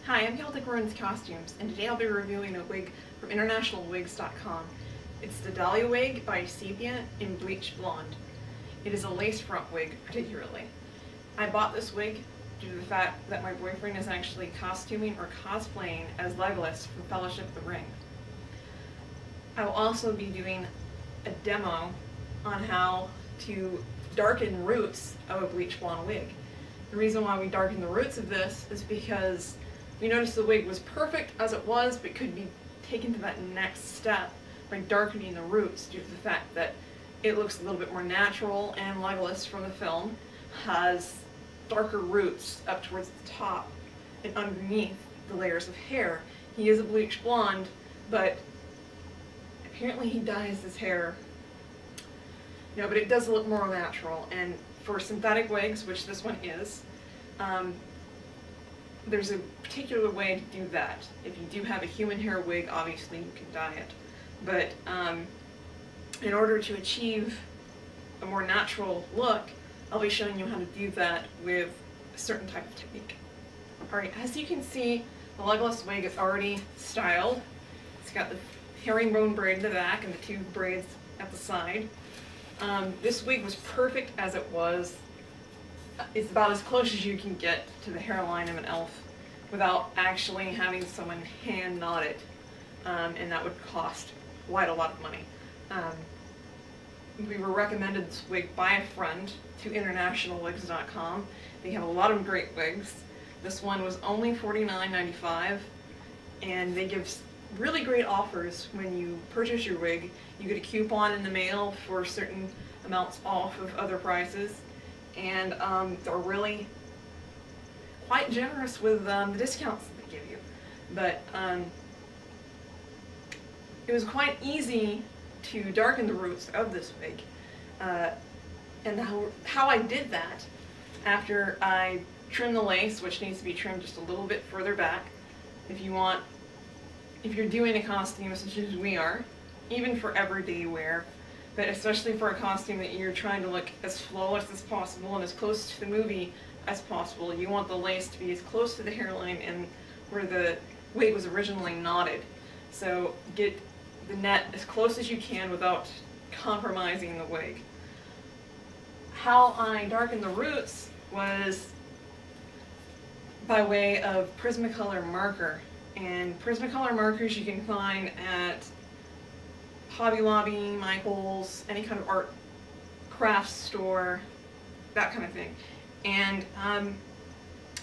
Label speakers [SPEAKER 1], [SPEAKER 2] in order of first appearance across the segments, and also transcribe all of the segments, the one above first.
[SPEAKER 1] Hi, I'm Celtic Ruins Costumes, and today I'll be reviewing a wig from internationalwigs.com. It's the Dahlia wig by Sepia in Bleach Blonde. It is a lace front wig, particularly. I bought this wig due to the fact that my boyfriend is actually costuming or cosplaying as Legolas from Fellowship of the Ring. I will also be doing a demo on how to darken roots of a bleach blonde wig. The reason why we darken the roots of this is because we noticed the wig was perfect as it was, but could be taken to that next step by darkening the roots due to the fact that it looks a little bit more natural, and Legolas from the film has darker roots up towards the top and underneath the layers of hair. He is a bleach blonde, but apparently he dyes his hair. No, but it does look more natural, and for synthetic wigs, which this one is, there's a particular way to do that. If you do have a human hair wig, obviously you can dye it. But in order to achieve a more natural look, I'll be showing you how to do that with a certain type of technique. Alright, as you can see, the Legolas wig is already styled. It's got the herringbone braid in the back and the two braids at the side. This wig was perfect as it was. It's about as close as you can get to the hairline of an elf without actually having someone hand knot it, and that would cost quite a lot of money. We were recommended this wig by a friend to internationalwigs.com. They have a lot of great wigs. This one was only $49.95, and they give really great offers when you purchase your wig. You get a coupon in the mail for certain amounts off of other prices, and they're really quite generous with the discounts that they give you. But it was quite easy to darken the roots of this wig, and how I did that, after I trimmed the lace, which needs to be trimmed just a little bit further back. If you're doing a costume such as we are, even for everyday wear, but especially for a costume that you're trying to look as flawless as possible and as close to the movie as possible, you want the lace to be as close to the hairline and where the wig was originally knotted. So get the net as close as you can without compromising the wig. How I darkened the roots was by way of Prismacolor marker. And Prismacolor markers you can find at Hobby Lobby, Michael's, any kind of art crafts store, that kind of thing. And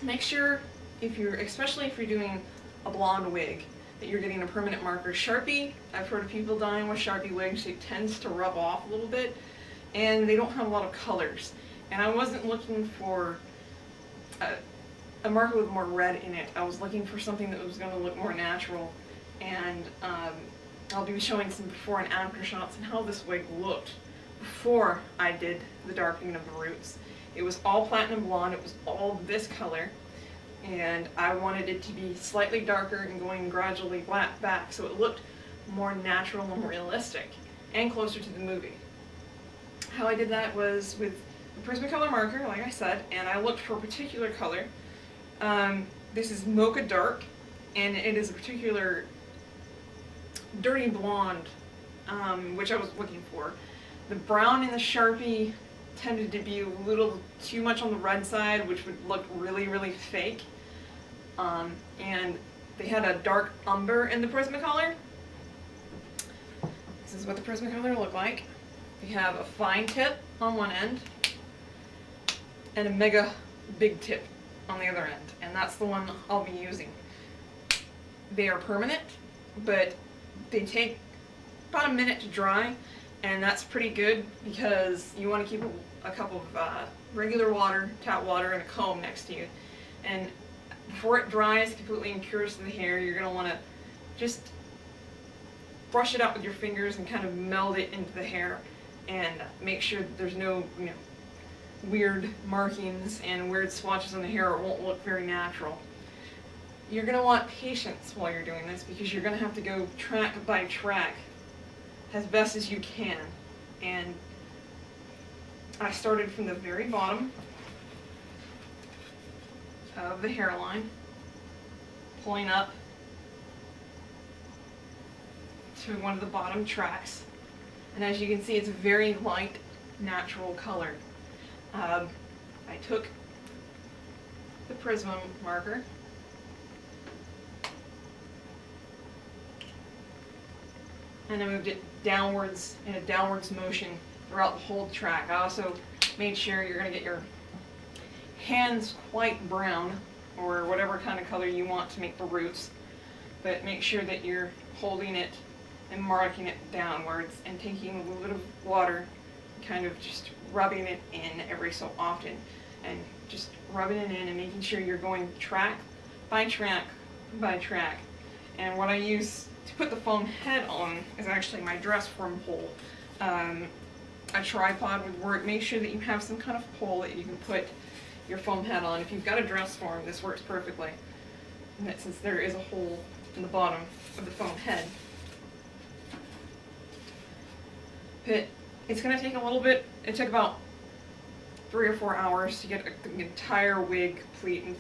[SPEAKER 1] make sure, especially if you're doing a blonde wig, that you're getting a permanent marker. Sharpie, I've heard of people dyeing with Sharpie wigs, it tends to rub off a little bit, and they don't have a lot of colors. And I wasn't looking for a marker with more red in it. I was looking for something that was going to look more natural, and I'll be showing some before and after shots and how this wig looked before I did the darkening of the roots. It was all platinum blonde, it was all this color, and I wanted it to be slightly darker and going gradually black back so it looked more natural and realistic and closer to the movie. How I did that was with the Prismacolor marker, like I said, and I looked for a particular color. This is Mocha Dark, and it is a particular dirty blonde, which I was looking for. The brown in the Sharpie tended to be a little too much on the red side, which would look really, really fake. And they had a dark umber in the Prismacolor. This is what the Prismacolor looked like. They have a fine tip on one end and a mega big tip on the other end, and that's the one I'll be using. They are permanent, but they take about a minute to dry, and that's pretty good because you want to keep a cup of regular water, tap water, and a comb next to you. And before it dries completely and cures the hair, you're going to want to just brush it out with your fingers and kind of meld it into the hair, and make sure that there's no, weird markings and weird swatches on the hair, or it won't look very natural. You're going to want patience while you're doing this because you're going to have to go track by track as best as you can. And I started from the very bottom of the hairline pulling up to one of the bottom tracks. And as you can see, it's a very light, natural color. I took the Prisma marker and I moved it downwards in a downwards motion throughout the whole track. I also made sure you're going to get your hands quite brown, or whatever kind of color you want to make the roots, but make sure that you're holding it and marking it downwards and taking a little bit of water, kind of just rubbing it in every so often, and just rubbing it in and making sure you're going track by track by track. And what I use to put the foam head on is actually my dress form pole. A tripod would work. Make sure that you have some kind of pole that you can put your foam head on. If you've got a dress form, this works perfectly, and that since there is a hole in the bottom of the foam head. But it's going to take a little bit. It took about 3 or 4 hours to get the entire wig complete. In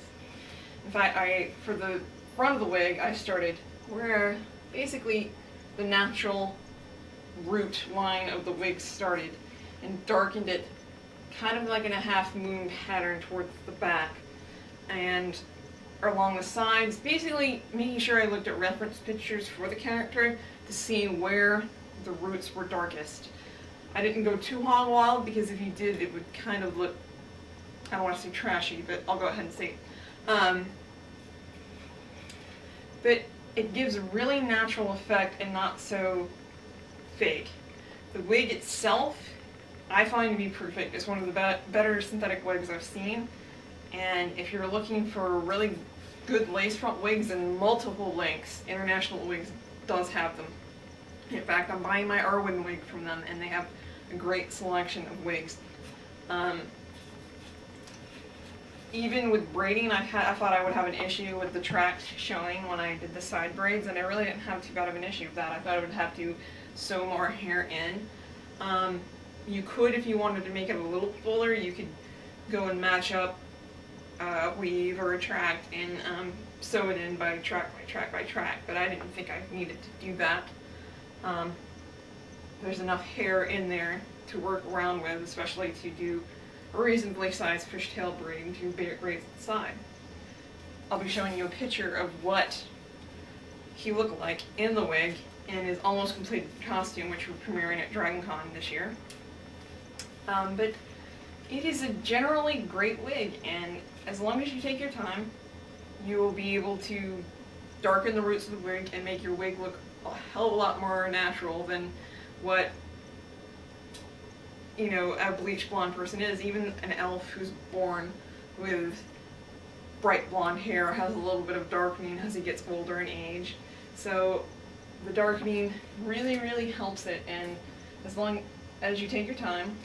[SPEAKER 1] fact, for the front of the wig, I started where basically the natural root line of the wig started and darkened it kind of like in a half moon pattern towards the back and along the sides, basically making sure I looked at reference pictures for the character to see where the roots were darkest. I didn't go too hog wild, because if you did, it would kind of look, I don't want to say trashy, but I'll go ahead and say but it gives a really natural effect and not so fake. The wig itself, I find to be perfect. It's one of the better synthetic wigs I've seen. And if you're looking for really good lace front wigs in multiple lengths, International Wigs does have them. In fact, I'm buying my Irwin wig from them, and they have a great selection of wigs. Even with braiding, I thought I would have an issue with the tracks showing when I did the side braids, and I really didn't have too bad of an issue with that. I thought I would have to sew more hair in. You could, if you wanted to make it a little fuller, you could go and match up a weave or a track and sew it in by track by track by track, but I didn't think I needed to do that. There's enough hair in there to work around with, especially to do a reasonably sized fishtail braid to braids at the side. I'll be showing you a picture of what he looked like in the wig in his almost completed costume, which we're premiering at DragonCon this year. But it is a generally great wig, and as long as you take your time, you will be able to darken the roots of the wig and make your wig look a hell of a lot more natural than what, you know, a bleach blonde person is. Even an elf who's born with bright blonde hair has a little bit of darkening as he gets older in age. So the darkening really, really helps it, and as long as you take your time,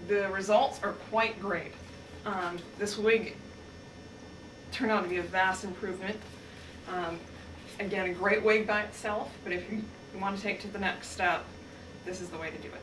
[SPEAKER 1] the results are quite great. This wig turned out to be a vast improvement. Again, a great wig by itself, but if you want to take it to the next step, this is the way to do it.